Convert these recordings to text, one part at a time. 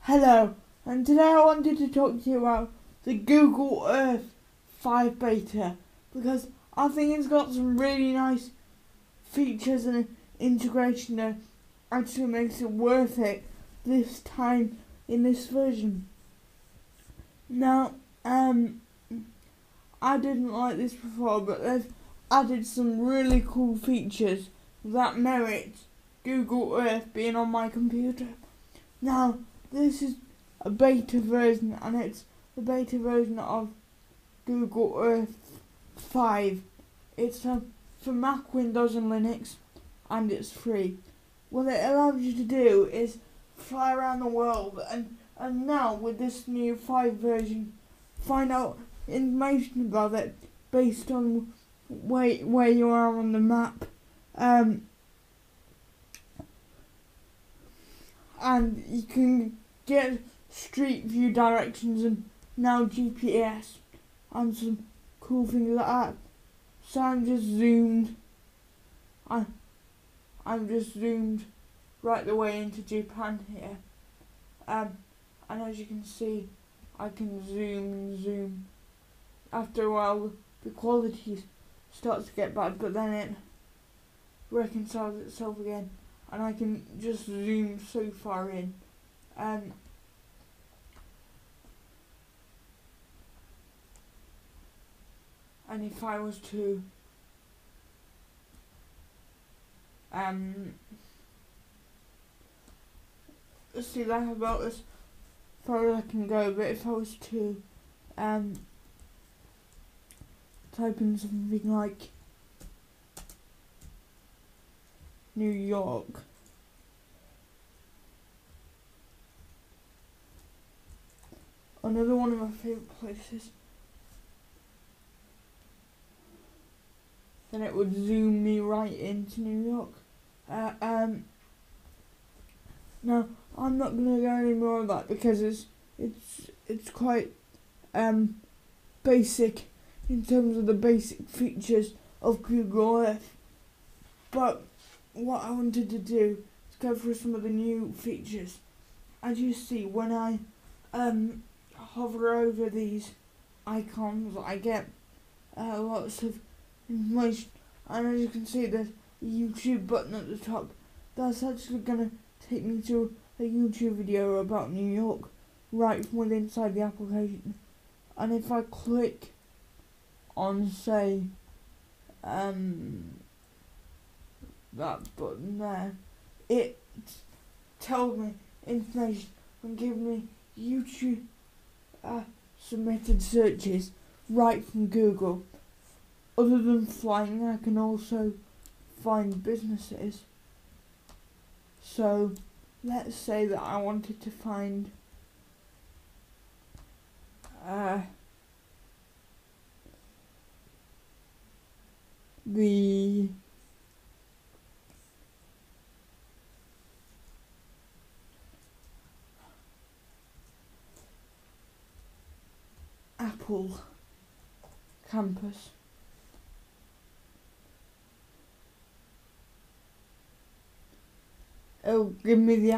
Hello, and today I wanted to talk to you about the Google Earth 5 beta because I think it's got some really nice features and integration that actually makes it worth it this time in this version. Now, I didn't like this before, but they've added some really cool features that merit Google Earth being on my computer. Now, this is a beta version, and it's the beta version of Google Earth 5. It's for Mac, Windows and Linux, and it's free. What it allows you to do is fly around the world, and now with this new 5 version, find out information about it based on where you are on the map. And you can get street view directions and now GPS and some cool things like that. So I'm just zoomed right the way into Japan here. And as you can see, I can zoom and zoom. After a while the quality starts to get bad, but then it reconciles itself again, and I can just zoom so far in. And if I was to see, that's about as far as I can go, but if I was to type in something like New York, another one of my favourite places, then it would zoom me right into New York. Now I'm not going to go any more of that because it's quite basic in terms of the basic features of Google Earth. But what I wanted to do is go through some of the new features. As you see, when I hover over these icons, I get lots of information, and as you can see, there's a YouTube button at the top. That's actually going to take me to a YouTube video about New York right from within inside the application. And if I click on, say, that button there, it tells me information and gives me YouTube submitted searches right from Google. Other than flying, I can also find businesses. So let's say that I wanted to find the Apple campus. It'll give me the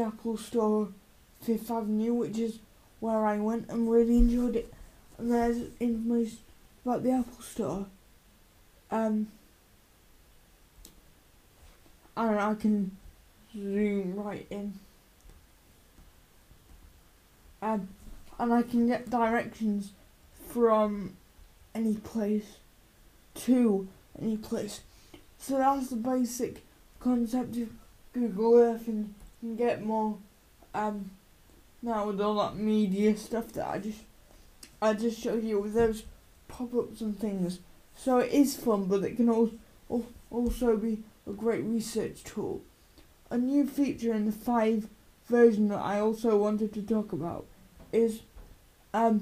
Apple Store, Fifth Avenue, which is where I went and really enjoyed it. And there's information about the Apple Store. And I can zoom right in. And I can get directions from any place to any place. So that's the basic concept of Google Earth, and you can get more now with all that media stuff that I just showed you with those pop-ups and things. So it is fun, but it can also be a great research tool. A new feature in the 5 version that I also wanted to talk about is the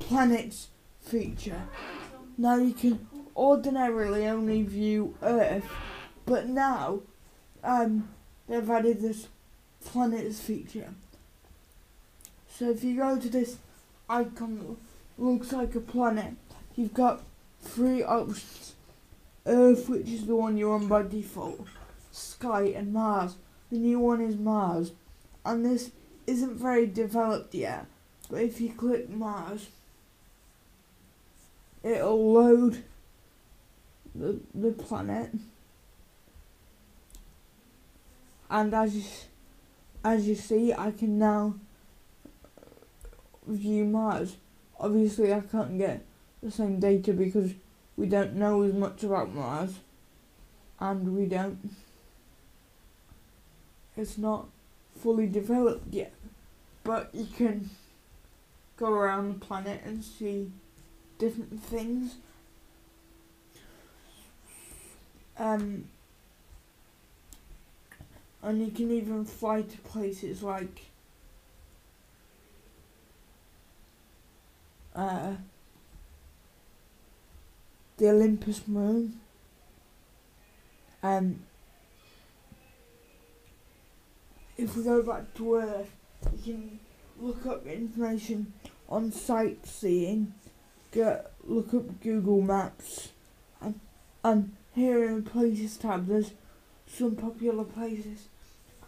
planets feature. Now you can ordinarily only view Earth, but now they've added this planets feature. So if you go to this icon that looks like a planet, you've got 3 options. Earth, which is the one you're on by default, Sky and Mars. The new one is Mars. and this isn't very developed yet, but if you click Mars, it'll load the planet, and as you see, I can now view Mars. Obviously, I can't get the same data because we don't know as much about Mars, and it's not fully developed yet, but you can go around the planet and see different things. And you can even fly to places like the Olympus moon. If we go back to Earth, you can look up information on sightseeing, look up Google Maps, and here in the Places tab there's some popular places,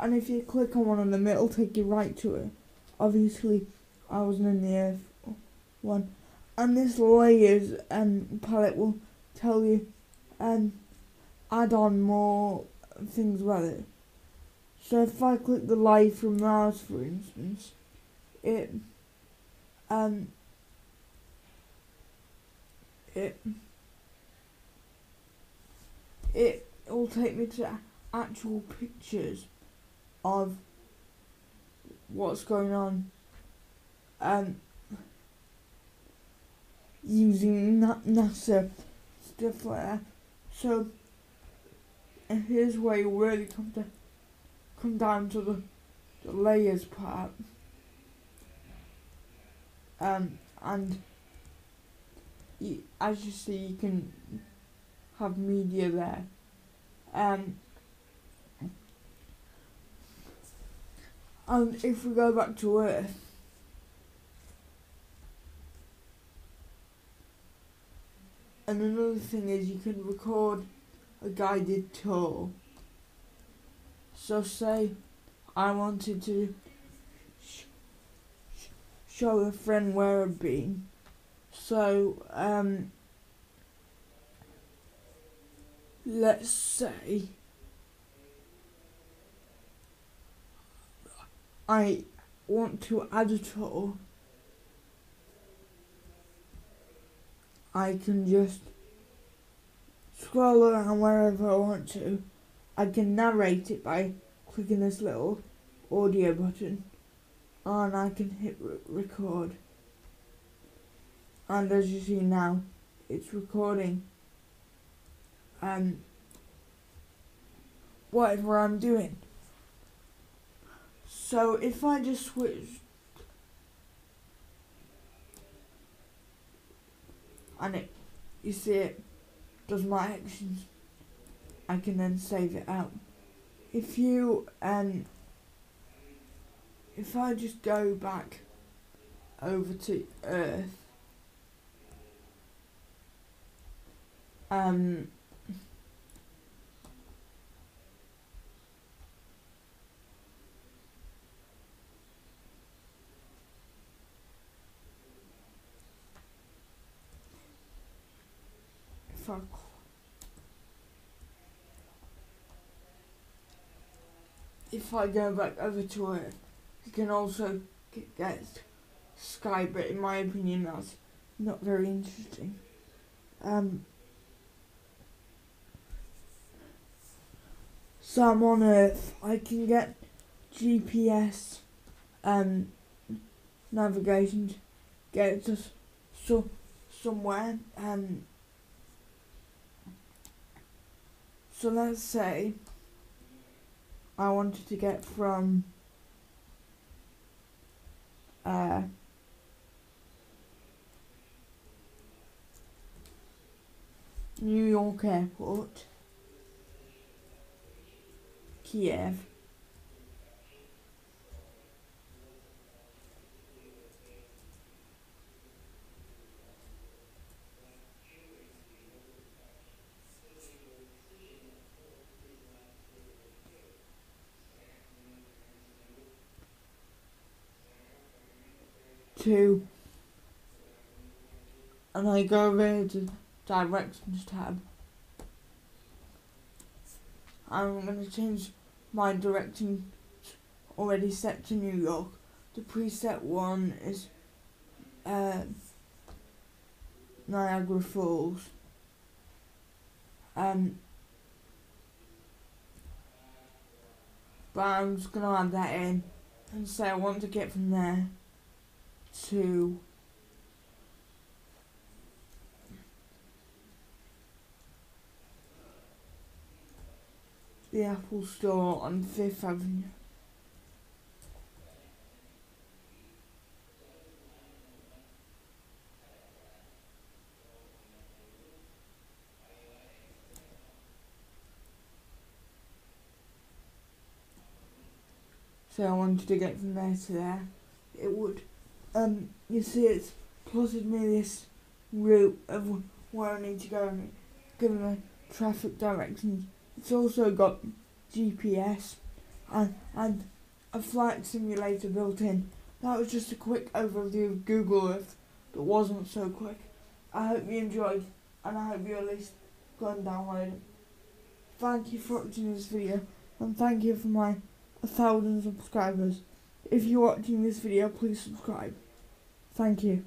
and if you click on one of them it'll take you right to it. Obviously I wasn't in the Earth one, and this layers palette will tell you add on more things about it. So if I click the live from Mars, for instance, it will take me to actual pictures of what's going on, using NASA stuff like that. So here's where you really come down to the layers part, and as you see, you can have media there, and if we go back to Earth, and another thing is you can record a guided tour. So say I wanted to show a friend where I've been. So let's say I want to add a tour. I can just scroll around wherever I want to. I can narrate it by clicking this little audio button, and I can hit record. And as you see now, it's recording whatever I'm doing. So if I just switch and you see it does my actions, I can then save it out. If I just go back over to Earth, if I go back over to Earth, you can also get Sky, but in my opinion that's not very interesting. So I'm on Earth, I can get GPS navigation, get to somewhere, so let's say I wanted to get from New York Airport, Kiev, to, and I go over here to Directions tab. I'm going to change my direction already set to New York. The preset one is Niagara Falls. But I'm just going to add that in and say I want to get from there to the Apple Store on 5th Avenue. So I wanted to get from there to there. It would, you see it's plotted me this route of where I need to go and given the traffic directions. It's also got GPS and a flight simulator built in. That was just a quick overview of Google Earth that wasn't so quick. I hope you enjoyed, and I hope you at least go and download it. Thank you for watching this video, and thank you for my 1,000 subscribers. If you're watching this video, please subscribe. Thank you.